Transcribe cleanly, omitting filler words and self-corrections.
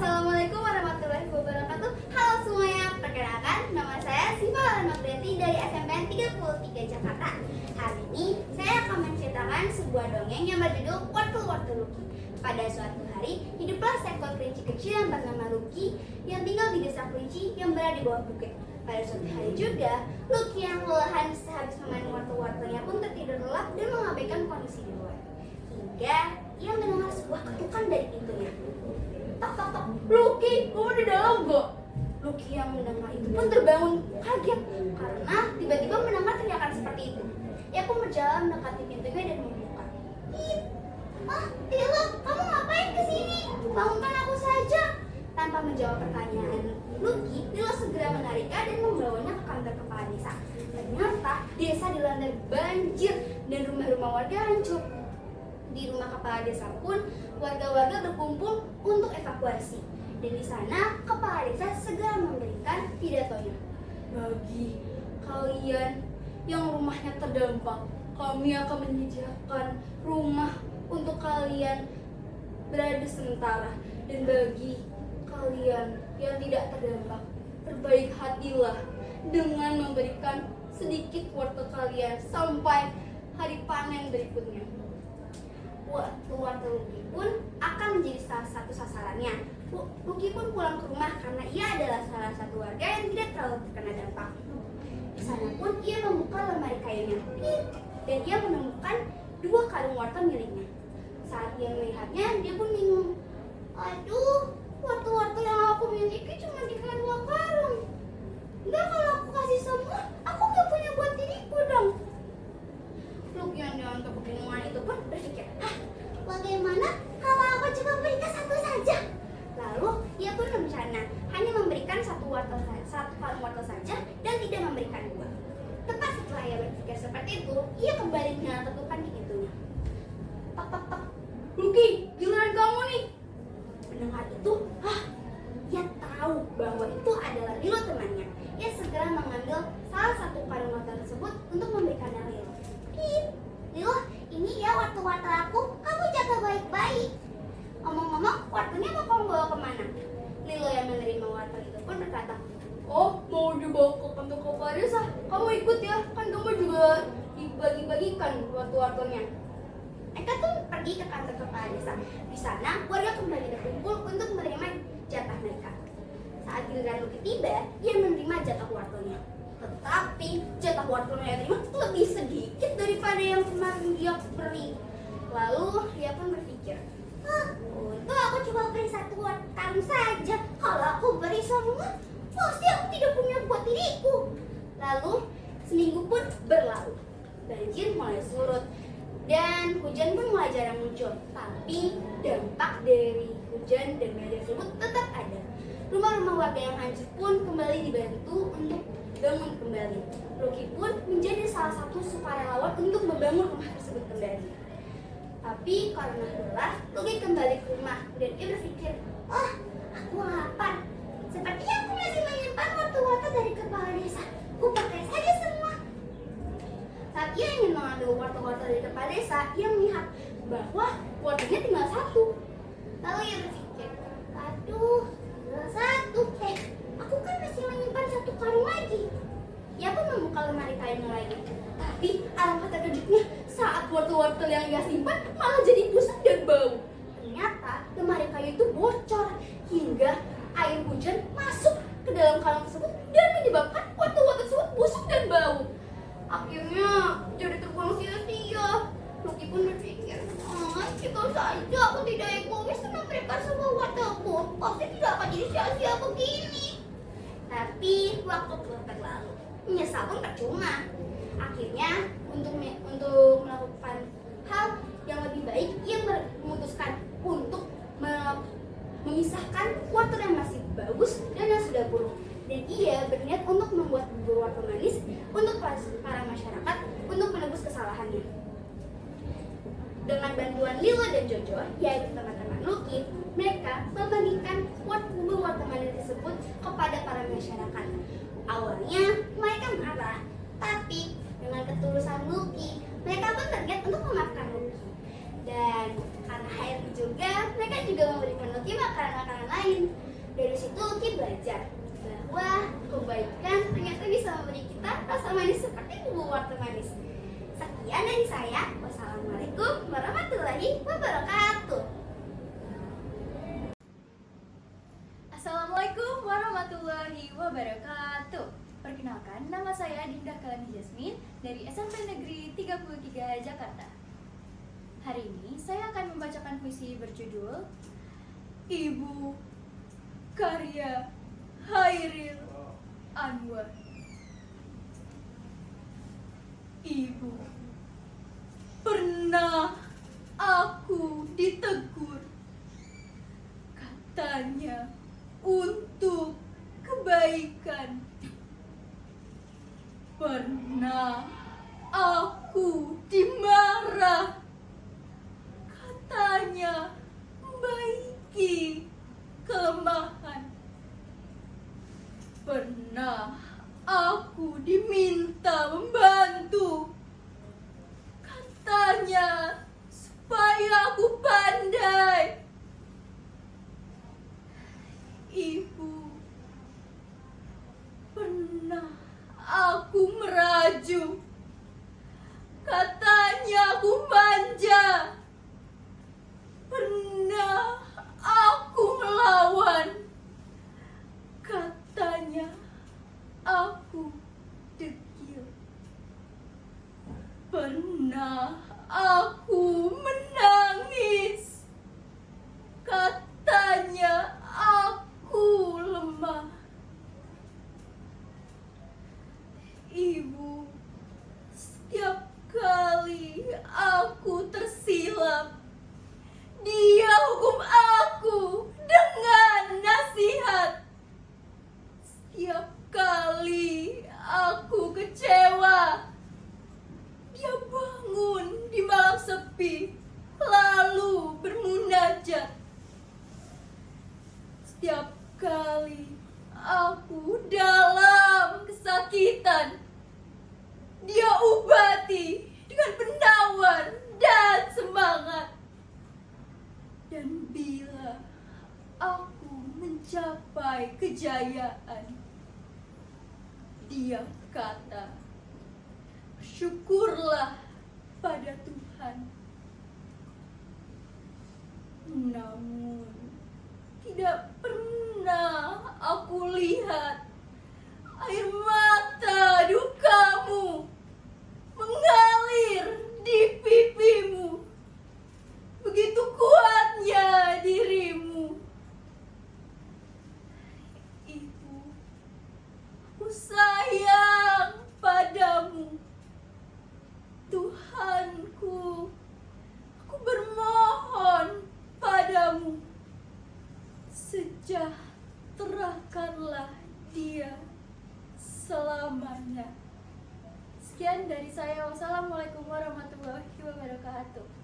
Assalamualaikum warahmatullahi wabarakatuh. Halo semuanya, perkenalkan nama saya Siva Almagreti dari SMPN 33 Jakarta. Hari ini saya akan menceritakan sebuah dongeng yang berjudul Wortel-Wortel Luki. Pada suatu hari, hiduplah seekor kelinci kecil yang bernama Luki yang tinggal di desa kelinci yang berada di bawah bukit. Pada suatu hari juga, Luki yang kelelahan sehabis memanen wortel-wortelnya pun tertidur lelap dan mengabaikan kondisi di luar. Hingga ia mendengar sebuah ketukan dari pintunya. Tak, Luki, kamu di dalam gak? Luki yang mendengar itu pun terbangun kaget karena tiba-tiba mendengar teriakan seperti itu. Ia pun berjalan mendekati pintunya dan membuka. Tilo, kamu ngapain kesini? Bangunkan aku saja. Tanpa menjawab pertanyaan Luki, Tilo segera menariknya dan membawanya ke kantor kepala desa. Ternyata desa dilanda banjir dan rumah-rumah warga hancur. Di rumah kepala desa pun warga-warga berkumpul untuk evakuasi. Dan di sana kepala desa segera memberikan pidatonya. Bagi kalian yang rumahnya terdampak, kami akan menyediakan rumah untuk kalian berada sementara. Dan bagi kalian yang tidak terdampak, berbaik hatilah dengan memberikan sedikit wortel kalian sampai hari panen berikutnya. Wortel Luki pun akan menjadi salah satu sasarannya. Luki pun pulang ke rumah karena ia adalah salah satu warga yang tidak terlalu terkena dampak. Di sana pun ia membuka lemari kayunya dan ia menemukan 2 karung wortel miliknya. Saat ia melihatnya, dia pun bingung. Aduh, wortel-wortel yang aku miliki cuma dikira 2 karung. Enggak, kalau aku kasih semua, aku gak punya buat diriku dong. Luki yang dengan kebingungan itu pun berpikir, bagaimana kalau aku coba berikan 1 saja? Lalu ia pun berencana hanya memberikan 1 karung wortel saja dan tidak memberikan 2. Tepat setelah ia berpikir seperti itu, ia kembali dengan ketukan di pintunya. Tak. Luki, giliran kamu nih. Mendengar itu, ia tahu bahwa itu adalah Lilo temannya. Ia segera mengambil salah 1 karung wortel tersebut untuk memberikannya Lilo. Lilo, ini ya wortel-wortel aku, kamu jaga baik-baik. Ngomong-ngomong, wortelnya mau kamu bawa kemana? Lilo yang menerima wortel itu pun berkata, oh, mau dibawa ke kantor kepala desa? Kamu ikut ya, kan kamu juga dibagi-bagikan wortel-wortelnya. Mereka tuh pergi ke kantor kepala desa. Di sana, warga kembali berkumpul untuk menerima jatah mereka. Saat giliran Luki tiba, ia menerima jatah wortelnya. Tetapi jatah wortelnya yang terima lebih sedikit daripada yang kemarin dia beri. Lalu dia pun berpikir, untuk aku coba beri 1 karung saja. Kalau aku beri semua, pasti aku tidak punya buat diriku. Lalu seminggu pun berlalu. Banjir mulai surut dan hujan pun mulai jarang muncul. Tapi dampak dari hujan dan banjir tersebut tetap ada. Rumah-rumah warga yang hancur pun kembali dibantu untuk bangun kembali. Luki pun menjadi salah satu sukarelawan untuk membangun rumah tersebut kembali. Tapi karena lelah, Luki kembali ke rumah dan ia berpikir, aku lapar. Sepertinya aku masih menyimpan wortel-wortel dari kepala desa. Aku pakai saja semua. Saat ia ingin mengambil wortel-wortel dari kepala desa, ia melihat bahwa wortelnya tinggal 1. Lalu ia berpikir, aduh, tinggal 1. Aku kan masih menyimpan 1 karung lagi. Ia pun membuka lemari kayunya lagi. Tapi alangkah terkejutnya saat wortel-wortel yang ia simpan malah jadi busuk dan bau. Ternyata lemari kayu itu bocor hingga air hujan masuk ke dalam karung tersebut dan menyebabkan wortel-wortel tersebut busuk dan bau. Akhirnya jadi terbuang sia-sia. Luki pun berpikir, jika saja aku tidak egois memberikan semua wortelku, pasti tidak akan jadi sia-sia begini. Tapi waktu telah berlalu, menyesal pun percuma. Akhirnya untuk melakukan hal yang lebih baik, ia memutuskan untuk memisahkan wortel yang masih bagus dan yang sudah buruk. Dan ia berniat untuk membuat bubur wortel manis untuk para masyarakat untuk menebus kesalahannya. Dengan bantuan Lilo dan Jojo, yaitu teman-teman Luki, mereka membagikan bubur wortel manis tersebut kepada para masyarakat. Awalnya mereka marah, tapi dengan ketulusan Luki, mereka pun berniat untuk memaafkan Luki. Dan karena Akhirnya juga mereka juga memberikan Lucky makanan-makanan lain. Dari situ Lucky belajar bahwa kebaikan ternyata bisa memberi kita rasa manis seperti bumbu wortel manis. Sekian dari saya. Wassalamualaikum warahmatullahi wabarakatuh. Assalamualaikum warahmatullahi wabarakatuh. Perkenalkan, nama saya Dinda Kalani Jasmine dari SMP Negeri 33 Jakarta. Hari ini saya akan membacakan puisi berjudul Ibu, karya Hairil Anwar. Ibu, pernah aku ditegur, katanya untuk kebaikan. Pernah aku dimarah, katanya membaiki kelemahan. Pernah aku diminta membantu, katanya supaya aku pandai. Ibu, pernah aku meraju, katanya aku manja. Pernah aku melawan, katanya aku degil. Pernah aku menangis, katanya aku lemah. Ibu, setiap kali aku tersilap, dia hukum aku dengan nasihat. Setiap kali aku kecewa, dia bangun di malam sepi lalu bermunajat. Setiap kali aku dalam kesakitan, dia obati dengan penawar dan semangat. Dan bila aku mencapai kejayaan, dia kata, syukurlah pada Tuhan. Namun tidak pernah aku lihat air mata dukamu mengalir di pipimu. Begitu kuatnya dirimu. Ibu, aku sayang padamu. Tuhanku, aku bermohon padamu, sejahterakanlah dia selamanya. Sekian dari saya. Wassalamualaikum warahmatullahi wabarakatuh.